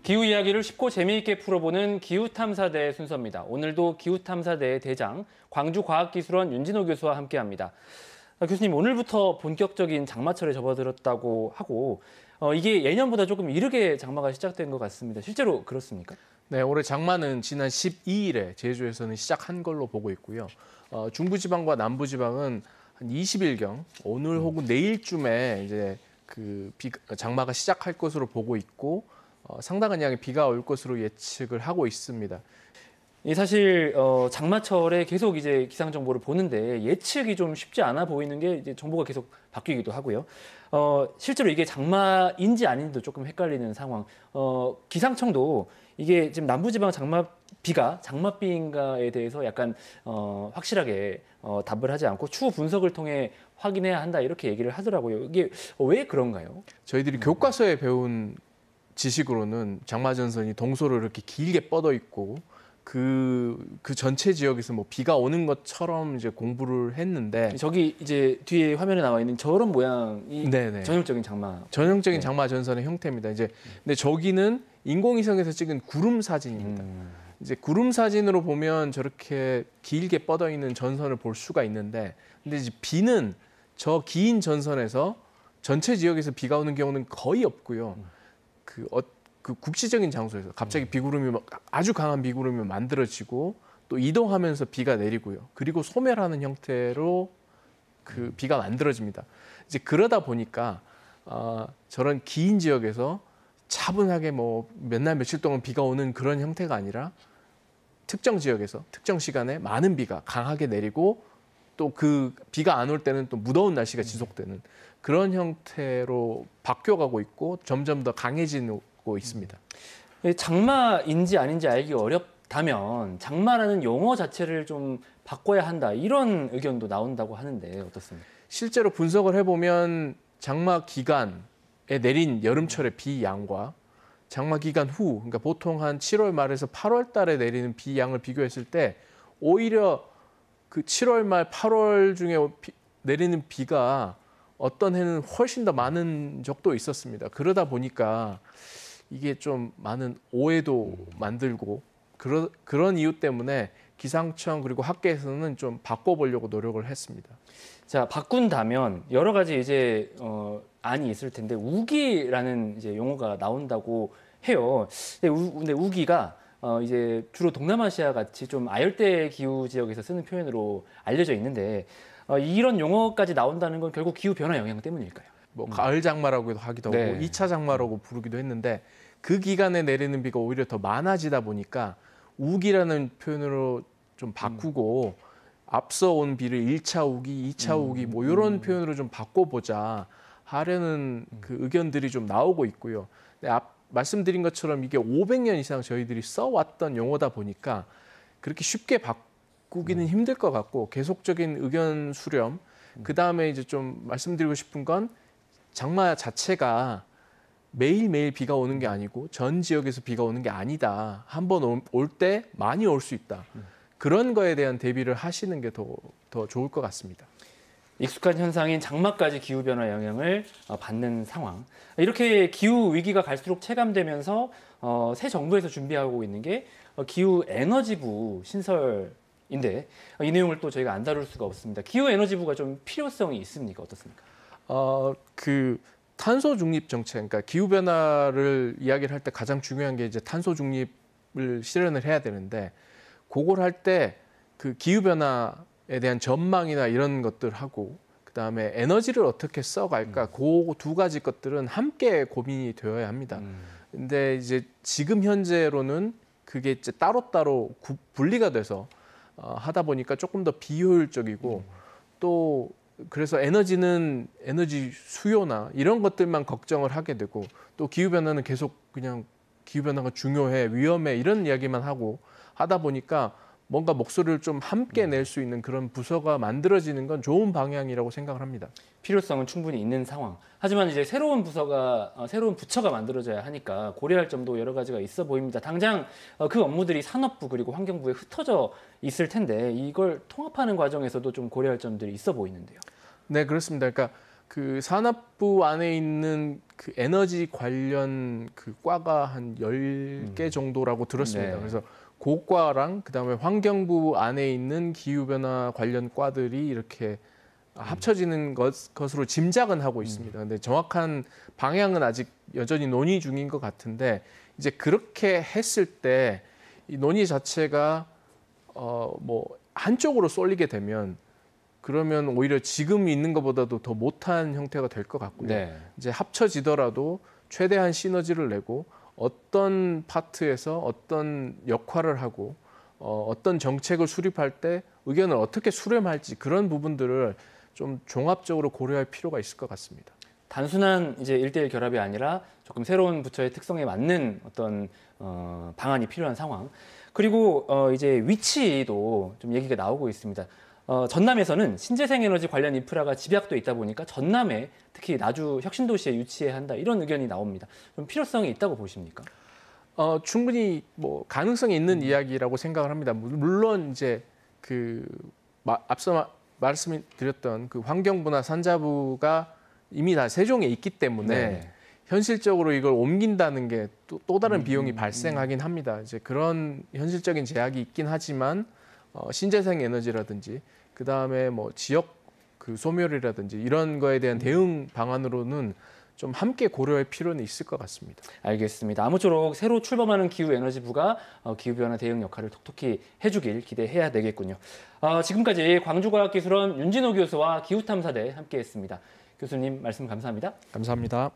기후 이야기를 쉽고 재미있게 풀어보는 기후탐사대 순서입니다. 오늘도 기후탐사대의 대장, 광주과학기술원 윤진호 교수와 함께합니다. 교수님, 오늘부터 본격적인 장마철에 접어들었다고 하고 이게 예년보다 조금 이르게 장마가 시작된 것 같습니다. 실제로 그렇습니까? 네, 올해 장마는 지난 12일에 제주에서는 시작한 걸로 보고 있고요. 중부지방과 남부지방은 한 20일경, 오늘 혹은 내일쯤에 이제 장마가 시작할 것으로 보고 있고 상당한 양의 비가 올 것으로 예측을 하고 있습니다. 사실 장마철에 계속 이제 기상 정보를 보는데 예측이 좀 쉽지 않아 보이는 게 이제 정보가 계속 바뀌기도 하고요. 실제로 이게 장마인지 아닌지도 조금 헷갈리는 상황. 기상청도 이게 지금 남부지방 장맛비인가에 대해서 약간 확실하게 답을 하지 않고 추후 분석을 통해 확인해야 한다 이렇게 얘기를 하더라고요. 이게 왜 그런가요? 저희들이 교과서에 배운 지식으로는 장마 전선이 동서로 이렇게 길게 뻗어 있고 그 전체 지역에서 뭐 비가 오는 것처럼 이제 공부를 했는데 저기 이제 뒤에 화면에 나와 있는 저런 모양이 네네. 전형적인 전형적인 장마 전선의 형태입니다. 이제 근데 저기는 인공위성에서 찍은 구름 사진입니다. 이제 구름 사진으로 보면 저렇게 길게 뻗어 있는 전선을 볼 수가 있는데, 근데 이제 비는 저 긴 전선에서 전체 지역에서 비가 오는 경우는 거의 없고요. 그 국지적인 장소에서 갑자기 비구름이 아주 강한 비구름이 만들어지고 또 이동하면서 비가 내리고요. 그리고 소멸하는 형태로 그 비가 만들어집니다. 이제 그러다 보니까 저런 긴 지역에서 차분하게 뭐 몇 날 며칠 동안 비가 오는 그런 형태가 아니라 특정 지역에서 특정 시간에 많은 비가 강하게 내리고 또 그 비가 안 올 때는 또 무더운 날씨가 지속되는 그런 형태로 바뀌어가고 있고 점점 더 강해지고 있습니다. 장마인지 아닌지 알기 어렵다면 장마라는 용어 자체를 좀 바꿔야 한다 이런 의견도 나온다고 하는데 어떻습니까? 실제로 분석을 해보면 장마 기간에 내린 여름철의 비 양과 장마 기간 후, 그러니까 보통 한 7월 말에서 8월 달에 내리는 비 양을 비교했을 때 오히려 그 7월 말 8월 중에 내리는 비가 어떤 해는 훨씬 더 많은 적도 있었습니다. 그러다 보니까 이게 좀 많은 오해도 만들고 그런 이유 때문에 기상청 그리고 학계에서는 좀 바꿔보려고 노력을 했습니다. 자, 바꾼다면 여러 가지 이제 안이 있을 텐데 우기라는 이제 용어가 나온다고 해요. 근데 우기가 이제 주로 동남아시아 같이 좀 아열대 기후 지역에서 쓰는 표현으로 알려져 있는데 이런 용어까지 나온다는 건 결국 기후 변화 영향 때문일까요? 뭐 가을 장마라고 하기도 하고 네. 2차 장마라고 부르기도 했는데 그 기간에 내리는 비가 오히려 더 많아지다 보니까 우기라는 표현으로 좀 바꾸고 앞서 온 비를 1차 우기, 2차 우기 뭐 이런 표현으로 좀 바꿔보자 하려는 그 의견들이 좀 나오고 있고요. 근데 말씀드린 것처럼 이게 500년 이상 저희들이 써왔던 용어다 보니까 그렇게 쉽게 바꾸기는 힘들 것 같고 계속적인 의견 수렴, 그다음에 이제 좀 말씀드리고 싶은 건 장마 자체가 매일매일 비가 오는 게 아니고 전 지역에서 비가 오는 게 아니다. 한 번 올 때 많이 올 수 있다. 그런 거에 대한 대비를 하시는 게 더 좋을 것 같습니다. 익숙한 현상인 장마까지 기후변화 영향을 받는 상황. 이렇게 기후 위기가 갈수록 체감되면서 새 정부에서 준비하고 있는 게 기후에너지부 신설인데 이 내용을 또 저희가 안 다룰 수가 없습니다. 기후에너지부가 좀 필요성이 있습니까? 어떻습니까? 탄소 중립 정책, 그러니까 기후 변화를 이야기를 할 때 가장 중요한 게 이제 탄소 중립을 실현을 해야 되는데 그걸 할 때 그 기후 변화에 대한 전망이나 이런 것들하고 그다음에 에너지를 어떻게 써갈까 그 두 가지 것들은 함께 고민이 되어야 합니다. 근데 이제 지금 현재로는 그게 이제 따로따로 분리가 돼서 하다 보니까 조금 더 비효율적이고 또 그래서 에너지는 에너지 수요나 이런 것들만 걱정을 하게 되고 또 기후변화는 계속 그냥 기후변화가 중요해, 위험해 이런 이야기만 하고 하다 보니까 뭔가 목소리를 좀 함께 낼 수 있는 그런 부서가 만들어지는 건 좋은 방향이라고 생각을 합니다. 필요성은 충분히 있는 상황. 하지만 이제 새로운 부처가 만들어져야 하니까 고려할 점도 여러 가지가 있어 보입니다. 당장 그 업무들이 산업부 그리고 환경부에 흩어져 있을 텐데 이걸 통합하는 과정에서도 좀 고려할 점들이 있어 보이는데요. 네, 그렇습니다. 그러니까 그 산업부 안에 있는 그 에너지 관련 그 과가 한 10개 정도라고 들었습니다. 네. 그래서 고과랑 그다음에 환경부 안에 있는 기후변화 관련 과들이 이렇게 합쳐지는 것으로 짐작은 하고 있습니다. 근데 정확한 방향은 아직 여전히 논의 중인 것 같은데 이제 그렇게 했을 때 이 논의 자체가 뭐 한쪽으로 쏠리게 되면 그러면 오히려 지금 있는 것보다도 더 못한 형태가 될 것 같고요. 네. 이제 합쳐지더라도 최대한 시너지를 내고 어떤 파트에서 어떤 역할을 하고 어떤 정책을 수립할 때 의견을 어떻게 수렴할지 그런 부분들을 좀 종합적으로 고려할 필요가 있을 것 같습니다. 단순한 이제 1대1 결합이 아니라 조금 새로운 부처의 특성에 맞는 어떤 방안이 필요한 상황. 그리고 이제 위치도 좀 얘기가 나오고 있습니다. 전남에서는 신재생 에너지 관련 인프라가 집약돼 있다 보니까 전남에 특히 나주 혁신도시에 유치해야 한다 이런 의견이 나옵니다. 좀 필요성이 있다고 보십니까? 충분히 뭐 가능성이 있는 이야기라고 생각을 합니다. 물론 이제 그 앞서 말씀드렸던 그 환경부나 산자부가 이미 다 세종에 있기 때문에 네. 현실적으로 이걸 옮긴다는 게 또 다른 비용이 발생하긴 합니다. 이제 그런 현실적인 제약이 있긴 하지만 신재생 에너지라든지 그 다음에 뭐 지역 그 소멸이라든지 이런 거에 대한 대응 방안으로는 좀 함께 고려할 필요는 있을 것 같습니다. 알겠습니다. 아무쪼록 새로 출범하는 기후에너지부가 기후변화 대응 역할을 톡톡히 해주길 기대해야 되겠군요. 지금까지 광주과학기술원 윤진호 교수와 기후탐사대 함께했습니다. 교수님 말씀 감사합니다. 감사합니다.